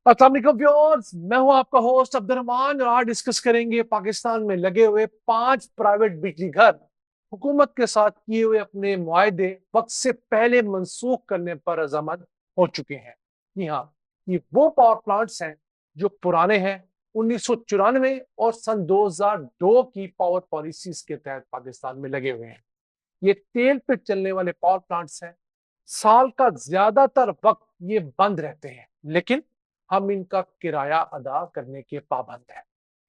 अस्सलाम वालेकुम व्यूअर्स, मैं हूं आपका होस्ट अब्दुर्रहमान और आज डिस्कस करेंगे पाकिस्तान में लगे हुए 5 प्राइवेट बिजली घर हुकूमत के साथ किए हुए अपने मुआहदे वक्त से पहले मंसूख करने पर रजामंद हो चुके हैं। जी हाँ, ये वो पावर प्लांट्स हैं जो पुराने हैं, 1994 और सन 2002 की पावर पॉलिसीज के तहत पाकिस्तान में लगे हुए हैं। ये तेल पे चलने वाले पावर प्लांट्स हैं। साल का ज्यादातर वक्त ये बंद रहते हैं, लेकिन हम इनका किराया अदा करने के पाबंद हैं।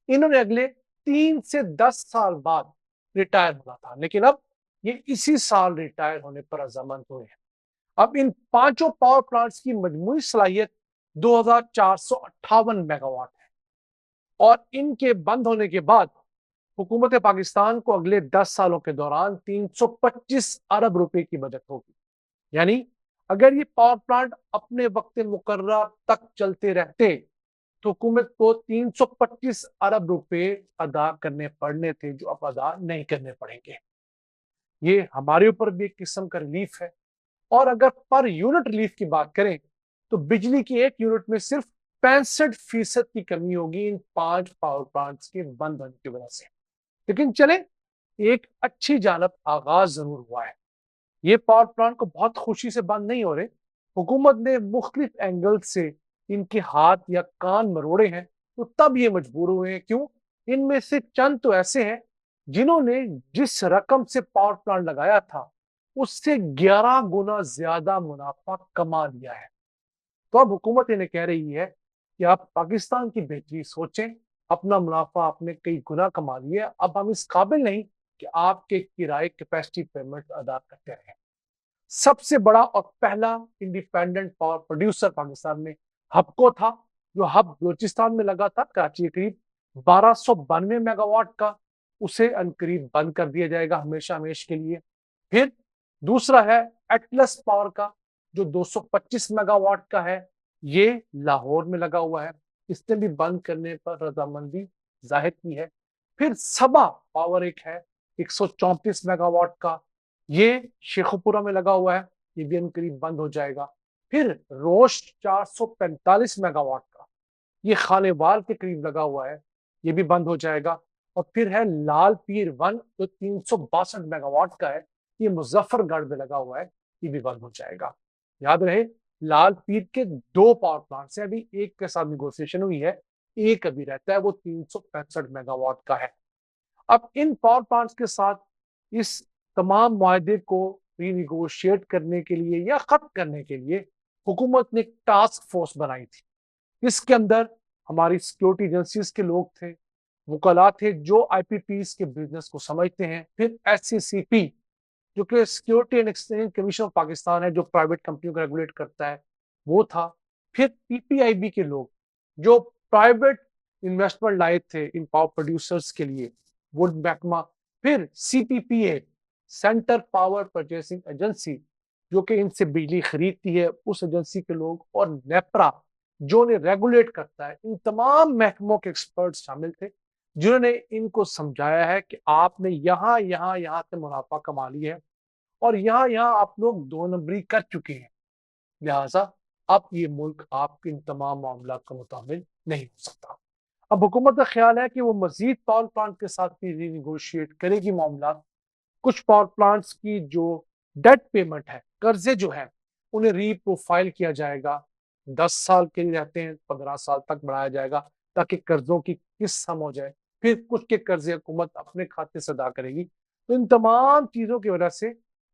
इन्होंने अगले 3 से 10 साल बाद रिटायर होना था, लेकिन अब ये इसी साल रिटायर होने पर रजामंद हुए हैं। अब इन पांचों पावर प्लांट्स की मजमूई सलाहियत 2458 मेगावाट है और इनके बंद होने के बाद हुकूमत पाकिस्तान को अगले 10 सालों के दौरान 325 अरब रुपए की बचत होगी। यानी अगर ये पावर प्लांट अपने वक्त मुकर्रर तक चलते रहते तो हुकूमत को 325 अरब रुपए अदा करने पड़ने थे, जो अब अदा नहीं करने पड़ेंगे। ये हमारे ऊपर भी एक किस्म का रिलीफ है। और अगर पर यूनिट रिलीफ की बात करें तो बिजली की एक यूनिट में सिर्फ 65% की कमी होगी इन 5 पावर प्लांट्स के बंद होने की वजह से। लेकिन चले, एक अच्छी जानब आगाज जरूर हुआ है। ये पावर प्लांट को बहुत खुशी से बंद नहीं हो रहे। हुकूमत ने मुख्तलिफ एंगल से इनके हाथ या कान मरोड़े हैं, तो तब ये मजबूर हुए हैं। क्यों? इनमें से चंद तो ऐसे हैं जिन्होंने जिस रकम से पावर प्लांट लगाया था उससे 11 गुना ज्यादा मुनाफा कमा लिया है। तो अब हुकूमत इन्हें कह रही है कि आप पाकिस्तान की बेहतरी सोचें, अपना मुनाफा आपने कई गुना कमा लिया, अब हम इस काबिल नहीं कि आपके किराए कैपेसिटी पेमेंट अदा करते रहे। सबसे बड़ा और पहला इंडिपेंडेंट पावर प्रोड्यूसर पाकिस्तान में हबको था, जो हब बलूचिस्तान में लगा था कराची के करीब 1292 मेगावाट का। उसे अनकरीब बंद कर दिया जाएगा हमेशा हमेश के लिए। फिर दूसरा है एटलस पावर का, जो 225 मेगावाट का है। ये लाहौर में लगा हुआ है। इसने भी बंद करने पर रजामंदी जाहिर की है। फिर सबा पावर एक है, 134 मेगावाट का। ये शेखुपुरा में लगा हुआ है। ये भी करीब बंद हो जाएगा। फिर रोश 445 मेगावाट का, ये खानेवाल के करीब लगा हुआ है। ये भी बंद हो जाएगा। और फिर है लाल पीर वन, जो 362 मेगावाट का है। ये मुजफ्फरगढ़ में लगा हुआ है। ये भी बंद हो जाएगा। याद रहे, लाल पीर के 2 पावर प्लांट से अभी एक के साथ निगोसिएशन हुई है। एक अभी रहता है, वो 365 मेगावाट का है। अब इन पावर प्लांट्स के साथ इस तमाम मुआहदे को रीनिगोशिएट करने के लिए या खत्म करने के लिए हुकूमत ने एक टास्क फोर्स बनाई थी। इसके अंदर हमारी सिक्योरिटी एजेंसीज के लोग थे, वकला थे जो आईपीपीज के बिजनेस को समझते हैं। फिर एससीसीपी, जो कि security and exchange commission of Pakistan है, जो प्राइवेट कंपनियों को रेगुलेट करता है, वो था। फिर पीपीआईबी के लोग, जो प्राइवेट इन्वेस्टमेंट लाए थे इन पावर प्रोड्यूसर्स के लिए, वुड महकमा। फिर CPPA, centre power purchasing agency, जो कि इनसे बिजली खरीदती है, उस एजेंसी के लोग। और नेपरा, जो इन्हें रेगुलेट करता है। इन तमाम महकमों के एक्सपर्ट शामिल थे, जिन्होंने इनको समझाया है कि आपने यहाँ यहाँ यहाँ से मुनाफा कमा लिया है और यहाँ यहाँ आप लोग 2 नंबरी कर चुके हैं। लिहाजा अब ये मुल्क आपके इन तमाम मामला का मुताबिल नहीं हो सकता। अब हुकूमत का ख्याल है कि वो मजीद पावर प्लांट के साथ भी रीनिगोशिएट करेगी मामला। कुछ पावर प्लांट्स की जो डेट पेमेंट है, कर्जे जो है, उन्हें रीप्रोफाइल किया जाएगा। 10 साल के लिए रहते हैं, 15 साल तक बढ़ाया जाएगा ताकि कर्जों की किस्त कम हो जाए। फिर कुछ के कर्जे हुकूमत अपने खाते से अदा करेगी। तो इन तमाम चीजों की वजह से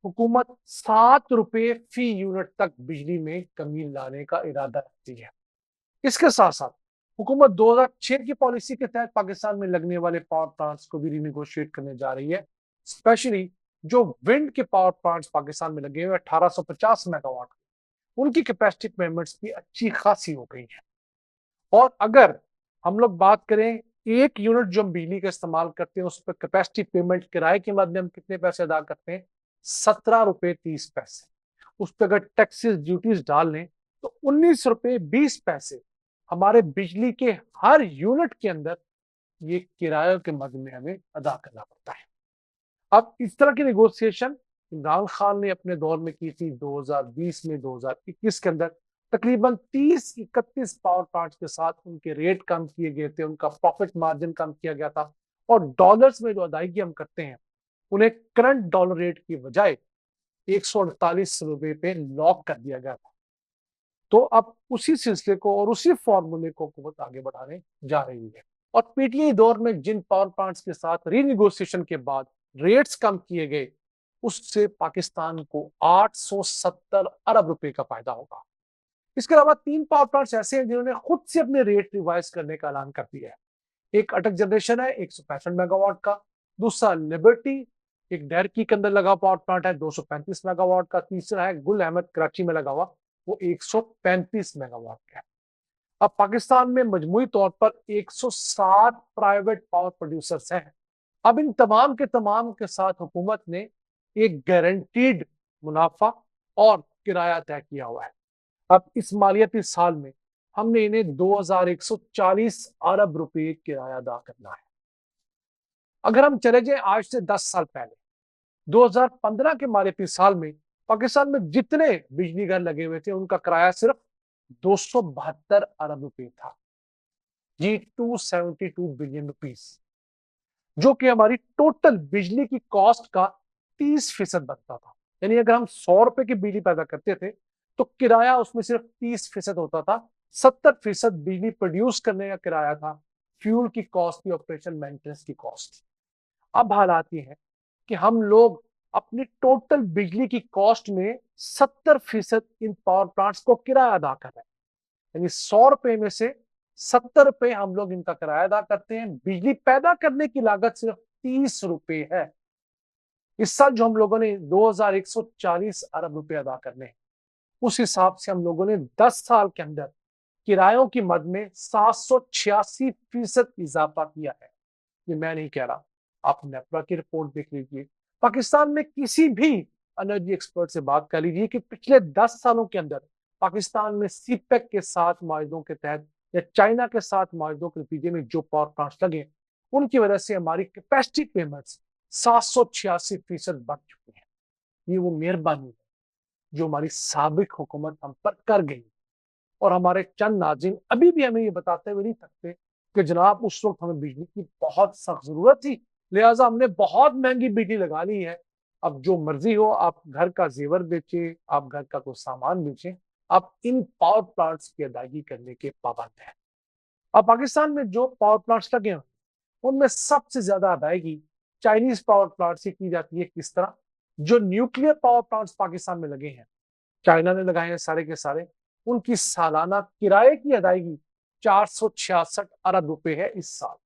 हुकूमत 7 रुपए फी यूनिट तक बिजली में कमी लाने का इरादा रखती है। इसके साथ साथ हुकूमत 2006 की पॉलिसी के तहत पाकिस्तान में लगने वाले पावर प्लांट्स को भी रिनिगोशिएट करने जा रही है। स्पेशली जो विंड के पावर प्लांट्स पाकिस्तान में लगे हुए 1850 मेगावाट, उनकी कैपेसिटी पेमेंट्स भी अच्छी खासी हो गई है। और अगर हम लोग बात करें, एक यूनिट जो हम बिजली का इस्तेमाल करते हैं उस पर कैपेसिटी पेमेंट किराए के माध्यम कितने पैसे अदा करते हैं? 17 रुपए 30 पैसे। उस पर अगर टैक्सेस ड्यूटीज डाल लें तो 19 रुपए 20 पैसे हमारे बिजली के हर यूनिट के अंदर ये किराए के मद में हमें अदा करना पड़ता है। अब इस तरह की नेगोशिएशन इमरान खान ने अपने दौर में की थी 2020 में, 2021 के अंदर। तकरीबन 30-31 पावर प्लांट्स के साथ उनके रेट कम किए गए थे, उनका प्रॉफिट मार्जिन कम किया गया था और डॉलर्स में जो अदायगी हम करते हैं उन्हें करंट डॉलर रेट की बजाय 148 रुपए पे लॉक कर दिया गया था। तो अब उसी सिलसिले को और उसी फॉर्मूले को हुकूमत आगे बढ़ाने जा रही है। और पीटीआई दौर में जिन पावर प्लांट्स के साथ रीनिगोशिएशन के बाद रेट्स कम किए गए, उससे पाकिस्तान को 870 अरब रुपए का फायदा होगा। इसके अलावा 3 पावर प्लांट्स ऐसे हैं जिन्होंने खुद से अपने रेट रिवाइज करने का ऐलान कर दिया है। एक अटक जनरेशन है 165 मेगावाट का, दूसरा लिबर्टी एक डैरकी के अंदर लगा पावर प्लांट है 235 मेगावाट का, तीसरा है गुल अहमद कराची में लगा हुआ, वो 135 मेगावाट का है। अब पाकिस्तान में मजमूई तौर पर 160 प्राइवेट पावर प्रोड्यूसर्स हैं। अब इन तमाम के साथ हुकूमत ने एक गारंटीड मुनाफा और किराया तय किया हुआ है। अब इस मालियाती साल में हमने इन्हें 2140 अरब रुपए किराया अदा करना है। अगर हम चले जाए आज से 10 साल पहले, 2015 के मालियाती साल में पाकिस्तान में जितने बिजली घर लगे हुए थे उनका किराया सिर्फ 272 अरब रुपए था, जी 272 बिलियन रुपीस, जो कि हमारी टोटल बिजली की कॉस्ट का 30% बनता था। यानी अगर हम 100 रुपए की बिजली पैदा करते थे तो किराया उसमें सिर्फ 30% होता था, 70% बिजली प्रोड्यूस करने का किराया था, फ्यूल की कॉस्ट थी, ऑपरेशन मेंटेनेंस की कॉस्ट थी। अब हालात ये है कि हम लोग अपनी टोटल बिजली की कॉस्ट में 70% इन पावर प्लांट्स को किराया अदा कर रहे हैं। यानी 100 रुपए में से 70 रुपए हम लोग इनका किराया अदा करते हैं। बिजली पैदा करने की लागत सिर्फ 30 रुपए है। इस साल जो हम लोगों ने 2140 अरब रुपए अदा करने हैं, उस हिसाब से हम लोगों ने 10 साल के अंदर किरायों की मद में 786% इजाफा किया है। ये मैं नहीं कह रहा, आप नेपरा की रिपोर्ट देख लीजिए, पाकिस्तान में किसी भी एनर्जी एक्सपर्ट से बात कर लीजिए कि पिछले 10 सालों के अंदर पाकिस्तान में सीपेक के साथ माहिदों के तहत या चाइना के साथ माहिदों के नतीजे में जो पावर प्लांट्स लगे, उनकी वजह से हमारी कैपेसिटी पेमेंट्स 786% बढ़ चुकी है। ये वो मेहरबानी है जो हमारी साबिक हुकूमत हम पर कर गई। और हमारे चंद नाज़रीन अभी भी हमें ये बताते हुए नहीं थकते कि जनाब उस वक्त हमें बिजली की बहुत सख्त जरूरत थी, लिहाजा हमने बहुत महंगी बिजली लगा ली है। अब जो मर्जी हो, आप घर का जेवर बेचे, आप घर का कोई सामान बेचें, आप इन पावर प्लांट्स की अदायगी करने के पाबंद हैं। अब पाकिस्तान में जो पावर प्लांट्स लगे हैं उनमें सबसे ज्यादा अदायगी चाइनीज पावर प्लांट से की जाती है। किस तरह? जो न्यूक्लियर पावर प्लांट्स पाकिस्तान में लगे हैं, चाइना ने लगाए हैं सारे के सारे, उनकी सालाना किराए की अदायगी 466 अरब रुपए है इस साल।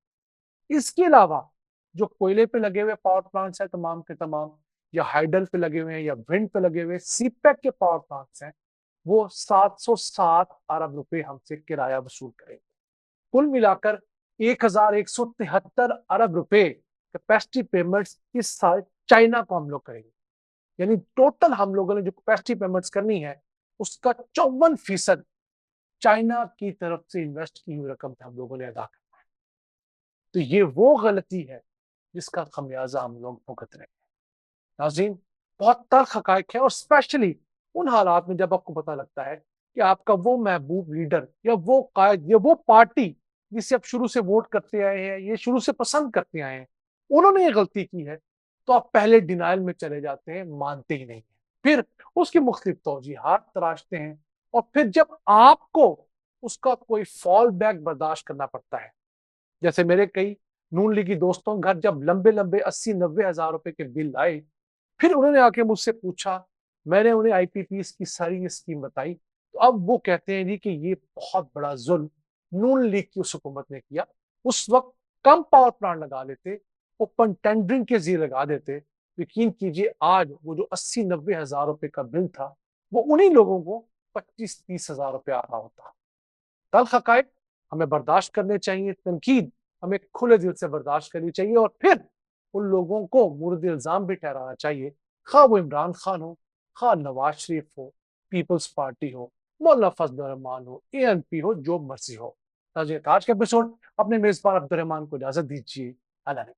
इसके अलावा जो कोयले पे लगे हुए पावर प्लांट्स हैं तमाम के तमाम, या हाइडल पे लगे हुए हैं या विंड पे लगे हुए सीपेक के पावर प्लांट्स हैं, वो 707 अरब रुपए हमसे किराया वसूल करेंगे। कुल मिलाकर 1173 अरब रुपए कैपेसिटी पेमेंट्स इस साल चाइना को हम लोग करेंगे। यानी टोटल हम लोगों ने जो कैपेसिटी पेमेंट्स करनी है उसका 54% चाइना की तरफ से इन्वेस्ट की हुई रकम हम लोगों ने अदा करना है। तो ये वो गलती है जिसका खमियाजा हम लोग भुगत रहे हैं। नाज़रीन, बहुत तल्ख हकायक है, और स्पेशली उन हालात में जब आपको पता लगता है कि आपका वो महबूब लीडर या वो कायद या वो पार्टी जिसे आप शुरू से वोट करते आए हैं, ये शुरू से पसंद करते आए हैं, उन्होंने ये गलती की है, तो आप पहले डिनायल में चले जाते हैं, मानते ही नहीं है। फिर उसकी मुख्तलिफ तौजीहात तराशते हैं, और फिर जब आपको उसका कोई फॉल बैक बर्दाश्त करना पड़ता है, जैसे मेरे कई नून लीगी दोस्तों घर जब लंबे लंबे 80-90 हजार रुपए के बिल आए, फिर उन्होंने आके मुझसे पूछा, मैंने उन्हें आईपीपीएस की सारी ये स्कीम बताई, तो अब वो कहते हैं जी कि ये बहुत बड़ा जुल्म नून लीग की उस हुकूमत ने किया। उस वक्त कम पावर प्लांट लगा लेते, ओपन टेंडरिंग के जरिए लगा देते, यकीन कीजिए आज वो जो 80-90 हजार रुपए का बिल था वो उन्हीं लोगों को 25-30 हजार रुपए आ रहा होता। तल्ख हकायक हमें बर्दाश्त करने चाहिए, तनकीद हमें खुले दिल से बर्दाश्त करनी चाहिए, और फिर उन लोगों को मुर्द इल्जाम भी ठहराना चाहिए, खा वो इमरान खान हो, खा नवाज शरीफ हो, पीपल्स पार्टी हो, मौलाना फजल रहमान हो, एएनपी हो, जो मर्जी हो। आज का एपिसोड अपने मेजबान अब्दुल रहमान को इजाजत दीजिए। अल्लाह ने